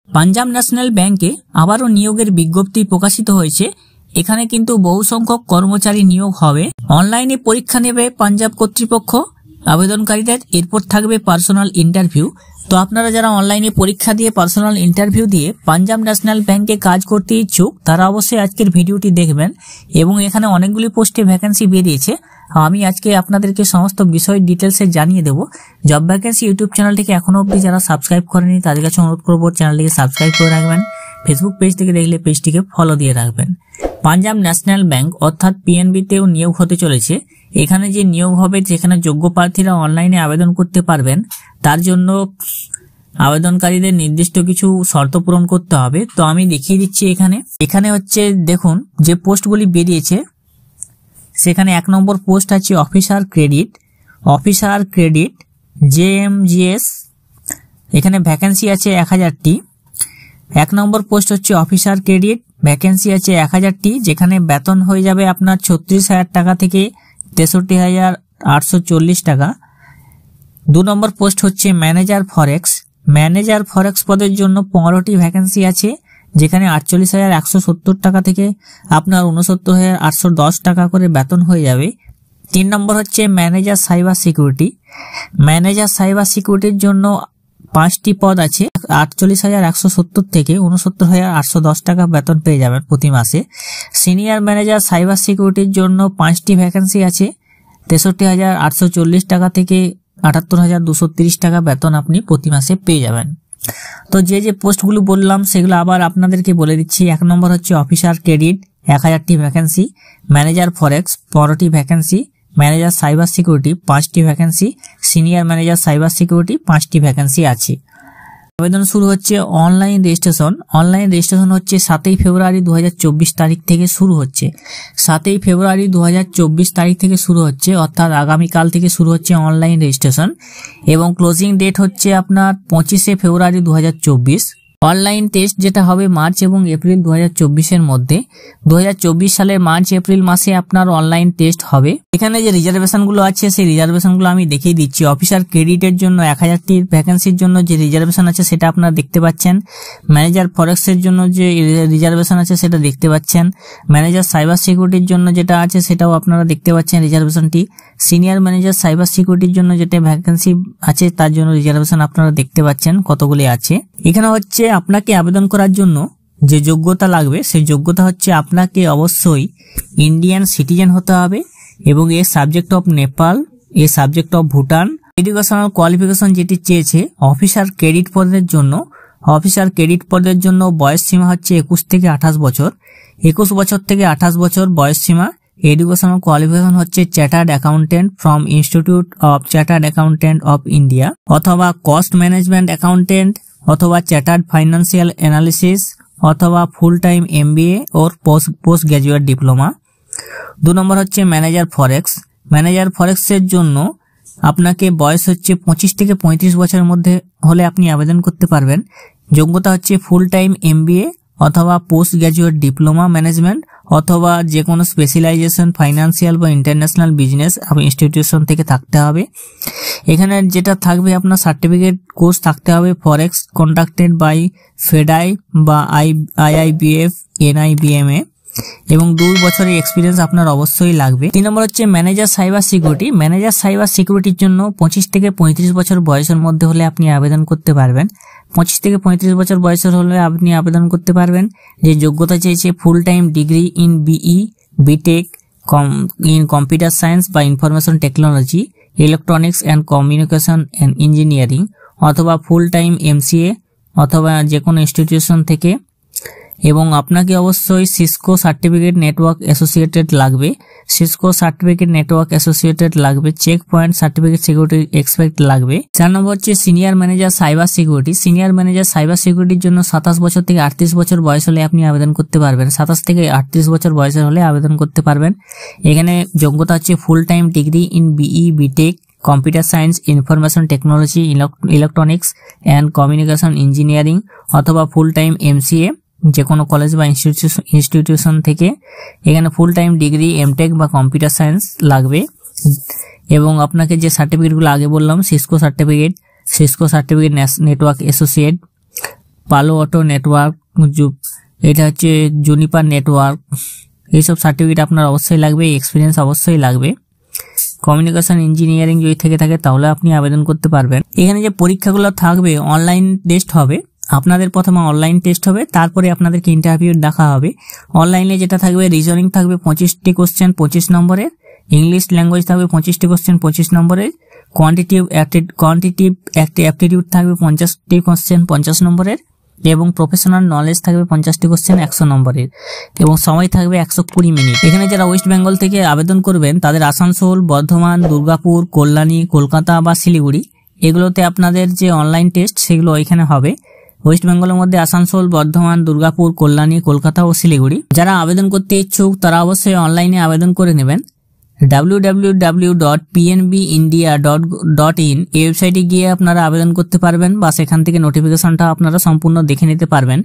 Punjab national ব্যাংকে আবারও নিয়োগের বিজ্ঞপ্তি প্রকাশিত হয়েছে। এখানে কিন্তু বহু সংখ্যক কর্মচারী নিয়োগ হবে। অনলাইনে পরীক্ষা নেবে পাঞ্জাব কর্তৃপক্ষ আবেদনকারীদের। এরপর থাকবে পার্সোনাল ইন্টারভিউ। তো আপনারা যারা অনলাইনে পরীক্ষা দিয়ে পার্সোনাল ইন্টারভিউ দিয়ে পাঞ্জাব ন্যাশনাল ব্যাংকে কাজ করতে ইচ্ছুক তারা অবশ্যই আজকের ভিডিওটি দেখবেন। এবং এখানে অনেকগুলি পোস্টে ভ্যাকেন্সি বেরিয়েছে। আমি আজকে আপনাদেরকে সমস্ত বিষয় ডিটেলসে জানিয়ে দেবো। জব ভ্যাকেন্সি ইউটিউব চ্যানেলটিকে এখনো অবধি যারা সাবস্ক্রাইব করেনি তাদের কাছে অনুরোধ করবো চ্যানেলটিকে সাবস্ক্রাইব করে রাখবেন। ফেসবুক পেজ থেকে দেখলে পেজটিকে ফলো দিয়ে রাখবেন। পাঞ্জাব ন্যাশনাল ব্যাংক অর্থাৎ পিএনবিতেও নিয়োগ হতে চলেছে। এখানে যে নিয়োগ হবে যেখানে যোগ্য প্রার্থীরা অনলাইনে আবেদন করতে পারবেন, তার জন্য আবেদনকারীদের নির্দিষ্ট কিছু শর্ত পূরণ করতে হবে। তো আমি দেখিয়ে দিচ্ছি। এখানে হচ্ছে দেখুন যে পোস্টগুলি বেরিয়েছে, সেখানে 1 নম্বর পোস্ট আছে অফিসার ক্রেডিট JMGS। এখানে ভ্যাকেন্সি আছে 1000টি। 1 নম্বর পোস্ট হচ্ছে অফিসার ক্রেডিট, ভ্যাকেন্সি আছে 1000টি, যেখানে বেতন হয়ে যাবে আপনার 36,000 টাকা থেকে 63,840 টাকা। 2 নম্বর পোস্ট হচ্ছে ম্যানেজার ফরেক্স পদের জন্য 15টি ভ্যাকেন্সি আছে, যেখানে 48,170 টাকা থেকে আপনার 69,810 টাকা করে বেতন হয়ে যাবে। 3 নম্বর হচ্ছে ম্যানেজার সাইবার সিকিউরিটির জন্য 5টি পদ আছে। 48,170 থেকে 69,810 টাকা বেতন পেয়ে যাবেন প্রতি মাসে। সিনিয়র ম্যানেজার সাইবার সিকিউরিটির জন্য 5টি ভ্যাকেন্সি আছে। 63,840 টাকা থেকে 78,230 টাকা বেতন আপনি প্রতি মাসে পেয়ে যাবেন। তো যে পোস্টগুলো বললাম সেগুলো আবার আপনাদেরকে বলে দিচ্ছি। 1 নম্বর হচ্ছে অফিসার ক্রেডিট 1000টি ভ্যাকেন্সি, ম্যানেজার ফরেক্স 15টি ভ্যাকেন্সি, ম্যানেজার সাইবার সিকিউরিটি 5টি vacancy, senior manager cyber security 5টি ভ্যাকেন্সি আছে। আবেদন শুরু হচ্ছে অনলাইন রেজিস্ট্রেশন হচ্ছে 7ই ফেব্রুয়ারি 2024 তারিখ থেকে শুরু হচ্ছে। 7ই ফেব্রুয়ারি 2024 তারিখ থেকে শুরু হচ্ছে, অর্থাৎ আগামীকাল থেকে শুরু হচ্ছে অনলাইন রেজিস্ট্রেশন। এবং ক্লোজিং ডেট হচ্ছে আপনার 25শে ফেব্রুয়ারি 2024। অনলাইন টেস্ট যেটা হবে মার্চ এবং এপ্রিল 2024 মধ্যে। 2024 সালের মার্চ এপ্রিল মাসে আপনার অনলাইন টেস্ট হবে। এখানে যে রিজার্ভেশনগুলো আছে সেই রিজার্ভেশনগুলো আমি দেখিয়ে দিচ্ছি। অফিসার ক্রেডিটের জন্য 1000টি ভ্যাকেন্সির জন্য যে রিজার্ভেশন আছে সেটা আপনারা দেখতে পাচ্ছেন। ম্যানেজার ফরেক্সের জন্য যে রিজার্ভেশন আছে সেটা দেখতে পাচ্ছেন। ম্যানেজার সাইবার সিকিউরিটির জন্য যেটা আছে সেটাও আপনারা দেখতে পাচ্ছেন রিজার্ভেশনটি। সিনিয়র ম্যানেজার সাইবার সিকিউরিটির জন্য যেটা ভ্যাকেন্সি আছে তার জন্য রিজার্ভেশন আপনারা দেখতে পাচ্ছেন কতগুলি আছে। এখানে হচ্ছে আপনাকে আবেদন করার জন্য যে যোগ্যতা লাগবে সেই যোগ্যতা হচ্ছে আপনাকে অবশ্যই ইন্ডিয়ান সিটিজেন হতে হবে এবং a subject of Nepal, a subject of Bhutan. Educational qualification যেটি চেয়েছে অফিসার ক্রেডিট পদের জন্য বয়স সীমা হচ্ছে 21 থেকে 28 বছর। 21 বছর থেকে 28 বছর বয়স সীমা। এডুকেশনাল কোয়ালিফিকেশন হচ্ছে chartered accountant from institute of chartered accountant of India, অথবা কস্ট ম্যানেজমেন্ট অ্যাকাউন্টেন্ট, অথবা চার্টার্ড ফাইন্যান্সিয়াল অ্যানালিসিস, অথবা ফুল টাইম MBA ওর পোস্ট গ্রাজুয়েট ডিপ্লোমা। 2 নম্বর হচ্ছে ম্যানেজার ফরেক্সের জন্য আপনাকে বয়স হচ্ছে 25 থেকে 35 বছরের মধ্যে হলে আপনি আবেদন করতে পারবেন। যোগ্যতা হচ্ছে ফুল টাইম MBA অথবা পোস্ট গ্রাজুয়েট ডিপ্লোমা ম্যানেজমেন্ট, অথবা যে কোনো স্পেশালাইজেশন ফাইন্যান্সিয়াল বা ইন্টারন্যাশনাল বিজনেস ইনস্টিটিউশন থেকে থাকতে হবে। এখানে যেটা থাকবে আপনার সার্টিফিকেট কোর্স থাকতে হবে ফরেক্স কন্ডাক্টেড বাই ফেডাই বা IIBF NIBMA, এবং 2 বছরের এক্সপিরিয়েন্স আপনার অবশ্যই লাগবে। 3 নম্বর হচ্ছে ম্যানেজার সাইবার সিকিউরিটির জন্য 25 থেকে 35 বছর বয়সের মধ্যে হলে আপনি আবেদন করতে পারবেন। 25 থেকে 35 বছর বয়সের হলে আপনি আবেদন করতে পারবেন। যে যোগ্যতা চেয়েছে full time degree in BE BTech in computer science বা information technology, electronics and communication and engineering, অথবা ফুল টাইম MCA অথবা যে কোনো ইনস্টিটিউশন থেকে। এবং আপনাকে অবশ্যই সিসকো সার্টিফিকেট নেটওয়ার্ক অ্যাসোসিয়েটেড লাগবে। Check point certificate security expert লাগবে। 4 নম্বর হচ্ছে সিনিয়র ম্যানেজার সাইবার সিকিউরিটির জন্য 27 বছর থেকে 38 বছর বয়স হলে আপনি আবেদন করতে পারবেন। 27 থেকে 38 বছর বয়সের হলে আবেদন করতে পারবেন। এখানে যোগ্যতা হচ্ছে ফুল time degree in BE BTech computer science, information technology, electronics and communication engineering, অথবা ফুল টাইম MCA যে কোনো কলেজ বা ইনস্টিটিউশন থেকে। এখানে ফুল টাইম ডিগ্রি MTech বা কম্পিউটার সায়েন্স লাগবে। এবং আপনাকে যে সার্টিফিকেটগুলো আগে বললাম সিসকো সার্টিফিকেট নেটওয়ার্ক অ্যাসোসিয়েট, পালো অটো নেটওয়ার্ক, এটা হচ্ছে জুনিপার নেটওয়ার্ক, এইসব সার্টিফিকেট আপনার অবশ্যই লাগবে, এক্সপিরিয়েন্স অবশ্যই লাগবে। কমিউনিকেশন ইঞ্জিনিয়ারিং যদি থেকে থাকে তাহলে আপনি আবেদন করতে পারবেন। এখানে যে পরীক্ষাগুলো থাকবে অনলাইন টেস্ট হবে, আপনাদের প্রথমে অনলাইন টেস্ট হবে, তারপরে আপনাদেরকে ইন্টারভিউ দেখা হবে। অনলাইনে যেটা থাকবে রিজনিং থাকবে 25টি কোশ্চেন 25 নম্বরের, ইংলিশ ল্যাঙ্গুয়েজ থাকবে 25টি কোশ্চেন 25 নম্বরের, কোয়ান্টিটিভ অ্যাপটিটিউড থাকবে 50টি কোশ্চেন 50 নম্বরের, এবং প্রফেশনাল নলেজ থাকবে 50টি কোশ্চেন 100 নম্বরের, এবং সময় থাকবে 120 মিনিট। এখানে যারা ওয়েস্ট বেঙ্গল থেকে আবেদন করবেন তাদের আসানসোল, বর্ধমান, দুর্গাপুর, কল্যাণী, কলকাতা বা শিলিগুড়ি এগুলোতে আপনাদের যে অনলাইন টেস্ট সেগুলো এখানে হবে। ওয়েস্ট বেঙ্গলের মধ্যে আসানসোল, বর্ধমান, দুর্গাপুর, কল্যাণী, কলকাতা ও শিলিগুড়ি। যারা আবেদন করতে ইচ্ছুক তারা অবশ্যই অনলাইনে আবেদন করে নেবেন। www.pnbindia.in এই ওয়েবসাইটে গিয়ে আপনারা আবেদন করতে পারবেন বা সেখান থেকে নোটিফিকেশনটা আপনারা সম্পূর্ণ দেখে নিতে পারবেন।